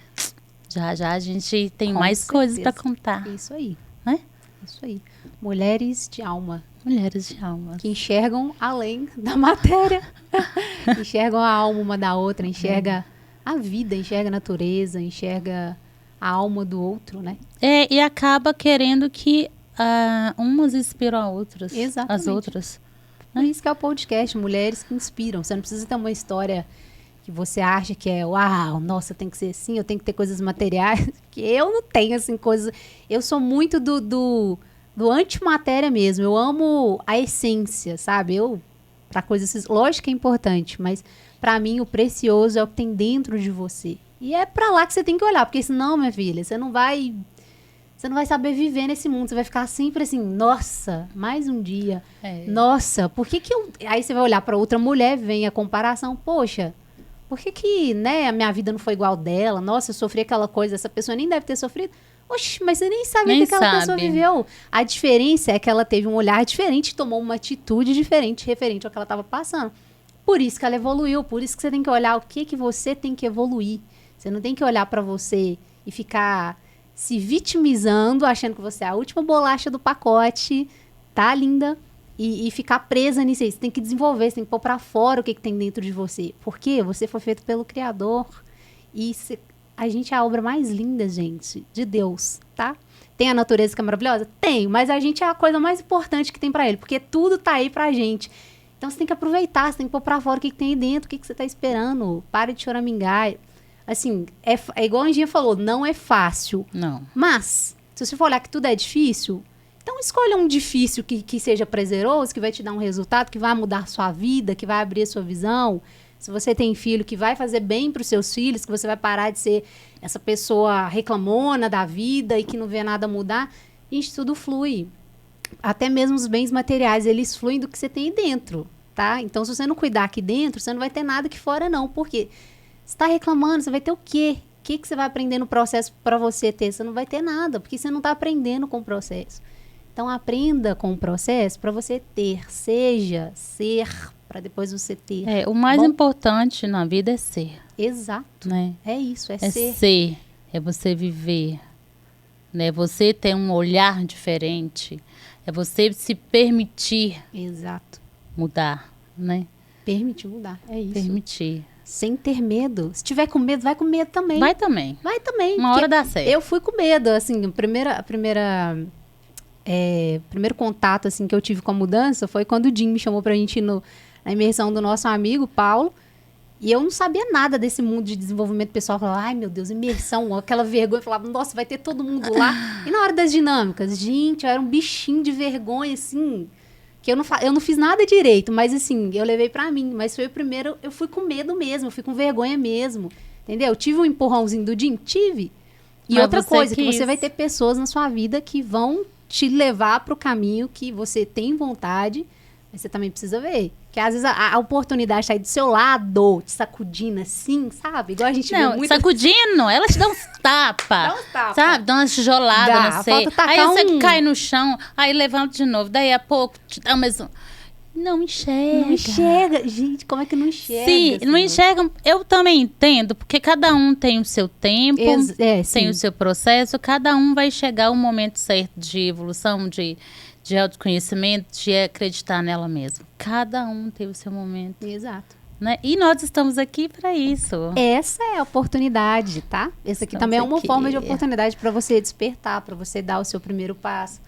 A: Já, já a gente tem
B: Com
A: mais
B: certeza.
A: coisas para contar.
B: Isso aí.
A: Né?
B: Isso aí. Mulheres de alma.
A: Mulheres de alma.
B: Que enxergam além da matéria. Enxergam a alma uma da outra, enxerga a vida, enxerga a natureza, enxerga a alma do outro, né?
A: É, e acaba querendo que umas inspiram a outras.
B: Exatamente.
A: As outras.
B: Por isso que é o podcast Mulheres que Inspiram. Você não precisa ter uma história que você acha que é, uau, nossa, tem que ser assim, eu tenho que ter coisas materiais. Que eu não tenho, assim, coisas... Eu sou muito do antimatéria mesmo. Eu amo a essência, sabe? Pra coisas... Lógico que é importante, mas pra mim o precioso é o que tem dentro de você. E é pra lá que você tem que olhar, porque senão, minha filha, você não vai saber viver nesse mundo. Você vai ficar sempre assim, nossa, mais um dia.
A: É.
B: Nossa, por que eu... Aí você vai olhar pra outra mulher, vem a comparação. Poxa, por que, né, a minha vida não foi igual dela? Nossa, eu sofri aquela coisa, essa pessoa nem deve ter sofrido. Oxe, mas você nem sabe o que aquela pessoa viveu. A diferença é que ela teve um olhar diferente, tomou uma atitude diferente, referente ao que ela estava passando. Por isso que ela evoluiu, por isso que você tem que olhar o que você tem que evoluir. Você não tem que olhar pra você e ficar se vitimizando, achando que você é a última bolacha do pacote, tá, linda? E ficar presa nisso aí. Você tem que desenvolver, você tem que pôr pra fora o que tem dentro de você. Porque você foi feito pelo Criador. E a gente é a obra mais linda, gente, de Deus, tá? Tem a natureza que é maravilhosa? Tem, mas a gente é a coisa mais importante que tem pra ele. Porque tudo tá aí pra gente. Então você tem que aproveitar, você tem que pôr pra fora o que tem aí dentro, o que você tá esperando. Pare de choramingar. Assim, é igual a Anjinha falou, não é fácil.
A: Não.
B: Mas, se você for olhar que tudo é difícil, então escolha um difícil que seja prazeroso, que vai te dar um resultado, que vai mudar a sua vida, que vai abrir a sua visão. Se você tem filho, que vai fazer bem para os seus filhos, que você vai parar de ser essa pessoa reclamona da vida e que não vê nada mudar. Gente, tudo flui. Até mesmo os bens materiais, eles fluem do que você tem aí dentro, tá? Então, se você não cuidar aqui dentro, você não vai ter nada aqui fora, não. Por quê? Você está reclamando, você vai ter o quê? O que você vai aprender no processo para você ter? Você não vai ter nada, porque você não está aprendendo com o processo. Então, aprenda com o processo para você ter. Seja, ser, para depois você ter.
A: O mais importante na vida é ser.
B: Exato.
A: Né?
B: É isso, é
A: É
B: ser.
A: ser, é você viver. Né? Você ter um olhar diferente. É você se permitir
B: Exato.
A: mudar, né?
B: Permitir mudar, é isso.
A: Permitir.
B: Sem ter medo. Se tiver com medo, vai com medo também.
A: Vai também.
B: Vai também.
A: Uma hora dá certo.
B: Eu fui com medo, assim, primeiro contato, assim, que eu tive com a mudança foi quando o Jim me chamou pra gente ir na imersão do nosso amigo, Paulo, e eu não sabia nada desse mundo de desenvolvimento pessoal. Eu falava, ai, meu Deus, imersão, aquela vergonha. Eu falava, nossa, vai ter todo mundo lá. E na hora das dinâmicas, gente, eu era um bichinho de vergonha, assim, que eu não fiz nada direito, mas assim, eu levei pra mim. Mas foi o primeiro, eu fui com medo mesmo, eu fui com vergonha mesmo, entendeu? Tive um empurrãozinho do Jim? Tive. E
A: Mas
B: outra coisa, que
A: quis.
B: você vai ter pessoas na sua vida que vão te levar pro caminho que você tem vontade, mas você também precisa ver. Que às vezes a oportunidade tá aí do seu lado, te sacudindo assim, sabe? Igual a gente vê muito...
A: sacudindo, ela te dá uns tapas.
B: Dá uns tapas.
A: Sabe? Dá umas tijoladas,
B: Dá,
A: não sei.
B: falta tacar
A: Aí você
B: um-
A: cai no chão, aí levanta de novo. Daí a pouco te dá mais um. Não enxerga.
B: Não enxerga. Gente, como é que não enxerga?
A: Sim,
B: assim?
A: não enxergam. Eu também entendo, porque cada um tem o seu tempo, tem
B: sim.
A: o seu processo, cada um vai chegar ao momento certo de evolução, de autoconhecimento, de acreditar nela mesma. Cada um tem o seu momento.
B: Exato.
A: né? E nós estamos aqui para isso.
B: Essa é a oportunidade, tá? Essa aqui também é uma forma de oportunidade para você despertar, para você dar o seu primeiro passo.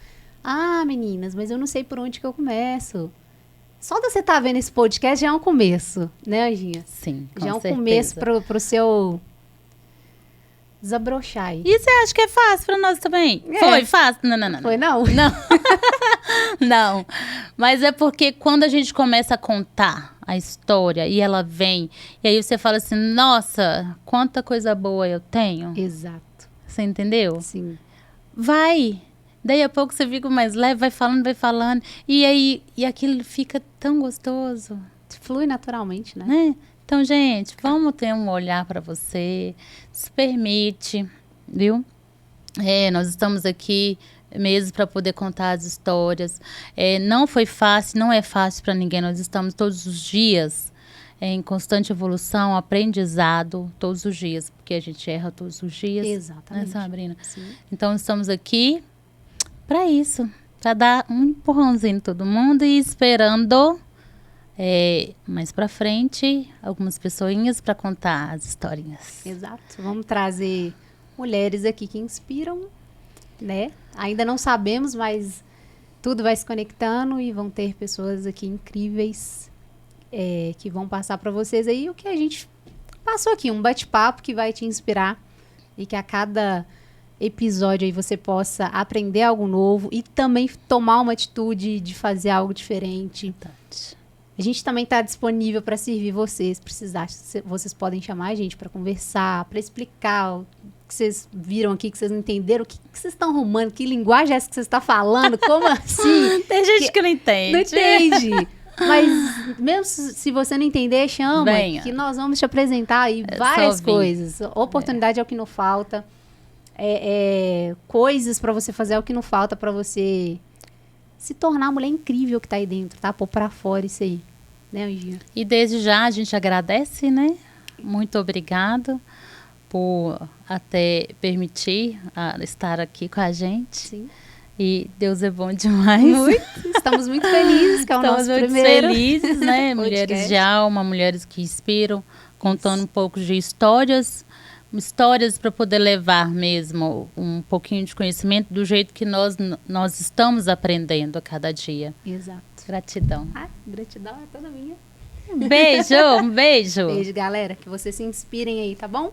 B: Ah, meninas, mas eu não sei por onde que eu começo. Só de você estar vendo esse podcast já é um começo, né, Anjinha?
A: Sim, com
B: já é um
A: certeza.
B: começo pro seu desabrochar aí.
A: E você acha que é fácil para nós também? Foi fácil? Não.
B: Foi não?
A: Não. Não. Mas é porque quando a gente começa a contar a história e ela vem, e aí você fala assim, nossa, quanta coisa boa eu tenho.
B: Exato.
A: Você entendeu?
B: Sim.
A: Vai. Daí a pouco você fica mais leve, vai falando. E aí, e aquilo fica tão gostoso.
B: Flui naturalmente, né?
A: Né? Então, gente, vamos ter um olhar para você. Se permite, viu? Nós estamos aqui mesmo para poder contar as histórias. Não foi fácil, não é fácil para ninguém. Nós estamos todos os dias em constante evolução, aprendizado, todos os dias, porque a gente erra todos os dias.
B: Exatamente.
A: Né, Sabrina?
B: Sim.
A: Então, estamos aqui para isso, para dar um empurrãozinho em todo mundo e esperando mais para frente algumas pessoinhas para contar as historinhas.
B: Exato. Vamos trazer mulheres aqui que inspiram, né? Ainda não sabemos, mas tudo vai se conectando e vão ter pessoas aqui incríveis que vão passar para vocês aí o que a gente passou aqui, um bate-papo que vai te inspirar e que a cada episódio aí você possa aprender algo novo e também tomar uma atitude de fazer algo diferente. A gente também está disponível para servir vocês, precisar. Vocês podem chamar a gente para conversar, para explicar o que vocês viram aqui, que vocês não entenderam, o que vocês estão arrumando, que linguagem é essa que você está falando, como assim?
A: Tem gente que não entende.
B: Não entende. Mas mesmo se você não entender, chama,
A: Venha.
B: que nós vamos te apresentar aí várias coisas. Oportunidade é o que não falta. Coisas para você fazer é o que não falta para você se tornar a mulher incrível que tá aí dentro, tá? Pôr pra fora isso aí, né, Anjinha?
A: E desde já a gente agradece, né? Muito obrigado por até permitir estar aqui com a gente.
B: Sim.
A: E Deus é bom demais.
B: Estamos muito felizes, que é o
A: Estamos
B: nosso
A: muito
B: primeiro
A: felizes, né? Mulheres de alma, mulheres que inspiram, contando um pouco de histórias para poder levar mesmo um pouquinho de conhecimento do jeito que nós estamos aprendendo a cada dia.
B: Exato.
A: Gratidão.
B: Gratidão é toda minha.
A: Um beijo.
B: Beijo, galera. Que vocês se inspirem aí, tá bom?